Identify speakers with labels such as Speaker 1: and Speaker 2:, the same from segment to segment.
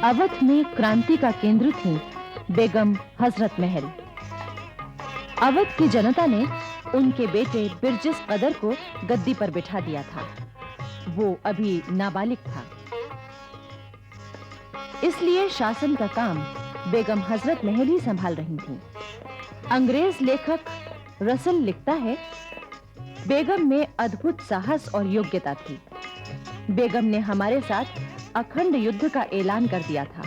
Speaker 1: अवध में क्रांति का केंद्र थी बेगम हजरत महल। अवध की जनता ने उनके बेटे बिरजिस कदर को गद्दी पर बिठा दिया था। वो अभी नाबालिग था, इसलिए शासन का काम बेगम हजरत महल ही संभाल रही थीं। अंग्रेज लेखक रसल लिखता है, बेगम में अद्भुत साहस और योग्यता थी। बेगम ने हमारे साथ अखंड युद्ध का ऐलान कर दिया था।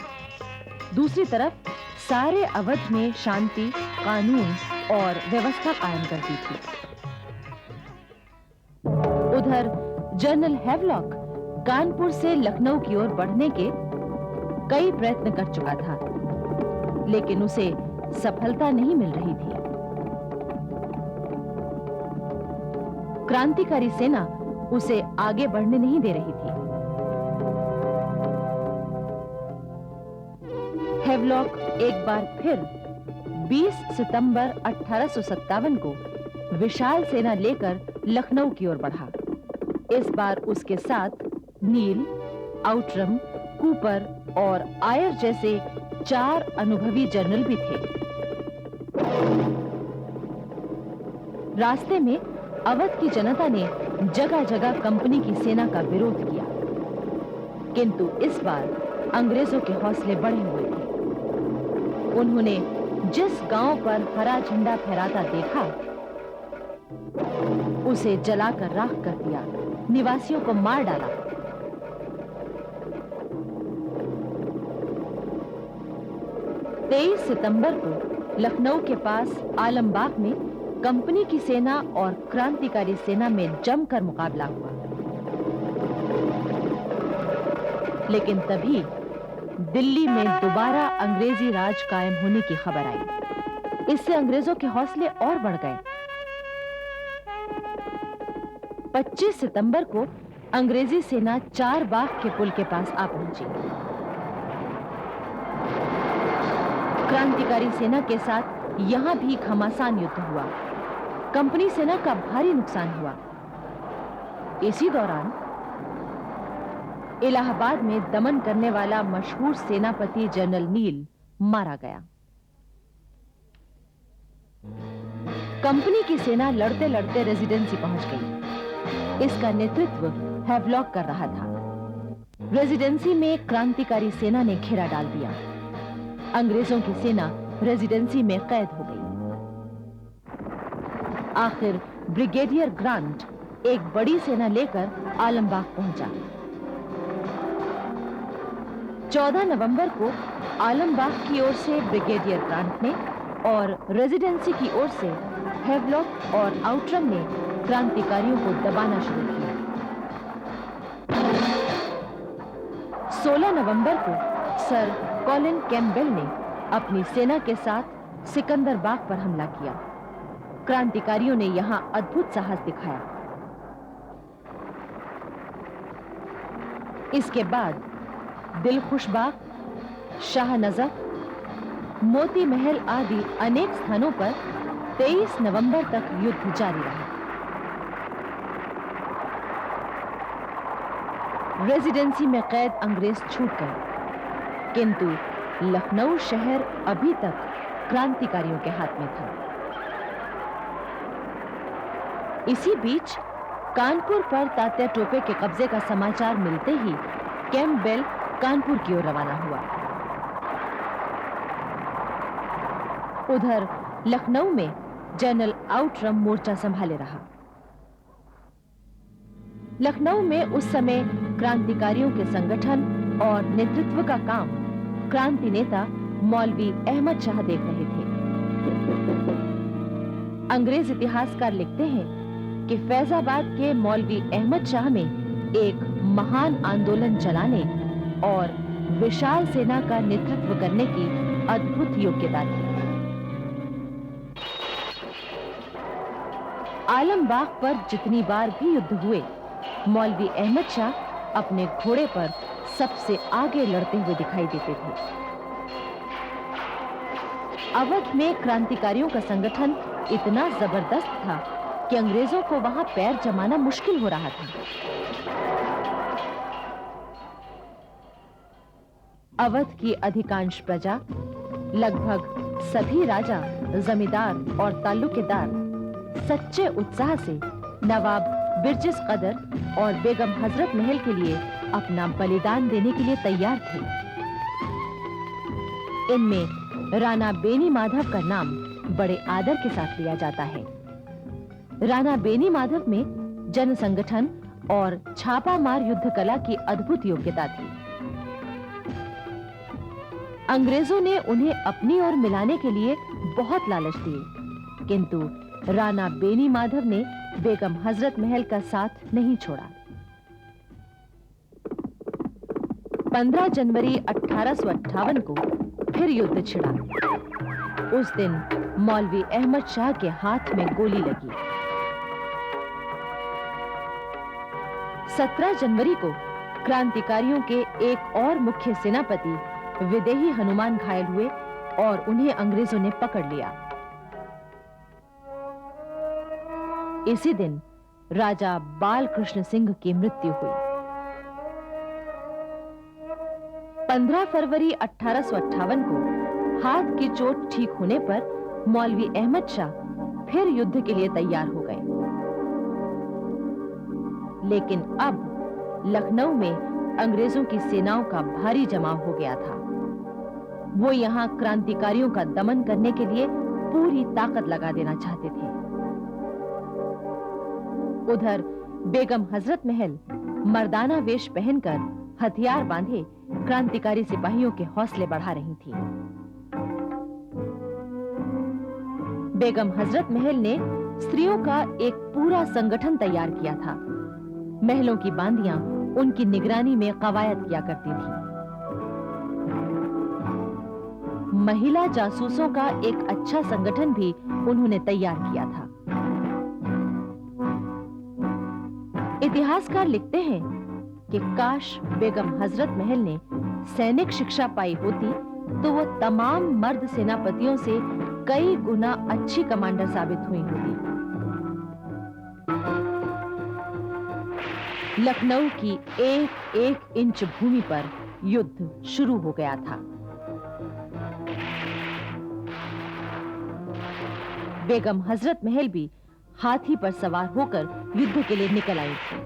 Speaker 1: दूसरी तरफ सारे अवध में शांति, कानून और व्यवस्था कायम कर दी थी। उधर जनरल हैवलॉक कानपुर से लखनऊ की ओर बढ़ने के कई प्रयत्न कर चुका था, लेकिन उसे सफलता नहीं मिल रही थी। क्रांतिकारी सेना उसे आगे बढ़ने नहीं दे रही थी। हैवलॉक एक बार फिर 20 सितंबर 1857 को विशाल सेना लेकर लखनऊ की ओर बढ़ा। इस बार उसके साथ नील, आउटरम, कूपर और आयर जैसे 4 अनुभवी जनरल भी थे। रास्ते में अवध की जनता ने जगह-जगह कंपनी की सेना का विरोध किया, किंतु इस बार अंग्रेजों के हौसले बढ़े हुए थे। उन्होंने जिस गांव पर हरा झंडा फहराता देखा, उसे जलाकर राख कर दिया, निवासियों को मार डाला। तेईस सितंबर को लखनऊ के पास आलमबाग में कंपनी की सेना और क्रांतिकारी सेना में जमकर मुकाबला हुआ। लेकिन तभी दिल्ली में दोबारा अंग्रेजी राज कायम होने की खबर आई। इससे अंग्रेजों के हौसले और बढ़ गए। 25 सितंबर को अंग्रेजी सेना 4 बाग के पुल के पास आ पहुंची। क्रांतिकारी सेना के साथ यहां भी घमासान युद्ध हुआ। कंपनी सेना का भारी नुकसान हुआ। इसी दौरान इलाहाबाद में दमन करने वाला मशहूर सेनापति जनरल नील मारा गया। कंपनी की सेना लड़ते लड़ते रेजिडेंसी पहुंच गई। इसका नेतृत्व हैवलॉक कर रहा था। रेजिडेंसी में क्रांतिकारी सेना ने घेरा डाल दिया। अंग्रेजों की सेना रेजिडेंसी में कैद हो गई। आखिर ब्रिगेडियर ग्रांट एक बड़ी सेना लेकर आलमबाग पहुंचा। 14 नवंबर को आलमबाग की ओर से ब्रिगेडियर ग्रांट ने और रेजिडेंसी की ओर से हैवलॉक और आउटरम ने क्रांतिकारियों को दबाना शुरू किया। 16 नवंबर को सर कॉलिन कैम्पबेल ने अपनी सेना के साथ सिकंदरबाग पर हमला किया। क्रांतिकारियों ने यहां अद्भुत साहस दिखाया। इसके बाद दिलखुशबाग, शाहनजर, मोती महल आदि अनेक स्थानों पर 23 नवंबर तक युद्ध जारी रहा। रेजिडेंसी में कैद अंग्रेज छूट गए, किंतु लखनऊ शहर अभी तक क्रांतिकारियों के हाथ में था। इसी बीच कानपुर पर तात्या टोपे के कब्जे का समाचार मिलते ही कैम्पबेल कानपुर की ओर रवाना हुआ। उधर लखनऊ में जनरल आउटरम मोर्चा संभाले रहा। लखनऊ में उस समय क्रांतिकारियों के संगठन और नेतृत्व का काम क्रांति नेता मौलवी अहमद शाह देख रहे थे। अंग्रेज इतिहासकार लिखते हैं कि फैजाबाद के मौलवी अहमद शाह में एक महान आंदोलन चलाने और विशाल सेना का नेतृत्व करने की अद्भुत योग्यता थी। आलमबाग पर जितनी बार भी युद्ध हुए, मौलवी अहमद शाह अपने घोड़े पर सबसे आगे लड़ते हुए दिखाई देते थे। अवध में क्रांतिकारियों का संगठन इतना जबरदस्त था कि अंग्रेजों को वहां पैर जमाना मुश्किल हो रहा था। अवध की अधिकांश प्रजा, लगभग सभी राजा, जमींदार और ताल्लुकेदार सच्चे उत्साह से नवाब बिरजिस कदर और बेगम हजरत महल के लिए अपना बलिदान देने के लिए तैयार थे। इनमें राणा बेनी माधव का नाम बड़े आदर के साथ लिया जाता है। राणा बेनी माधव में जन संगठन और छापामार युद्ध कला की अद्भुत योग्यता थी। अंग्रेजों ने उन्हें अपनी ओर मिलाने के लिए बहुत लालच दिए, किंतु राणा बेनी माधव ने बेगम हजरत महल का साथ नहीं छोड़ा। 15 जनवरी 1858 को फिर युद्ध छिड़ा। उस दिन मौलवी अहमद शाह के हाथ में गोली लगी। 17 जनवरी को क्रांतिकारियों के एक और मुख्य सेनापति विदेही हनुमान घायल हुए और उन्हें अंग्रेजों ने पकड़ लिया। इसी दिन राजा बाल कृष्ण सिंह की मृत्यु हुई। 15 फरवरी 1858 को हाथ की चोट ठीक होने पर मौलवी अहमद शाह फिर युद्ध के लिए तैयार हो गए। लेकिन अब लखनऊ में अंग्रेजों की सेनाओं का भारी जमाव हो गया था। वो यहां क्रांतिकारियों का दमन करने के लिए पूरी ताकत लगा देना चाहते थे। उधर बेगम हजरत महल मर्दाना वेश पहनकर हथियार बांधे क्रांतिकारी सिपाहियों के हौसले बढ़ा रही थी। बेगम हजरत महल ने स्त्रियों का एक पूरा संगठन तैयार किया था। महलों की बांदियां उनकी निगरानी में कवायद किया करती थी। महिला जासूसों का एक अच्छा संगठन भी उन्होंने तैयार किया था। इतिहासकार लिखते हैं कि काश बेगम हजरत महल ने सैनिक शिक्षा पाई होती तो वो तमाम मर्द सेनापतियों से कई गुना अच्छी कमांडर साबित हुई होती। लखनऊ की एक एक इंच भूमि पर युद्ध शुरू हो गया था। बेगम हजरत महल भी हाथी पर सवार होकर युद्ध के लिए निकल आई थी।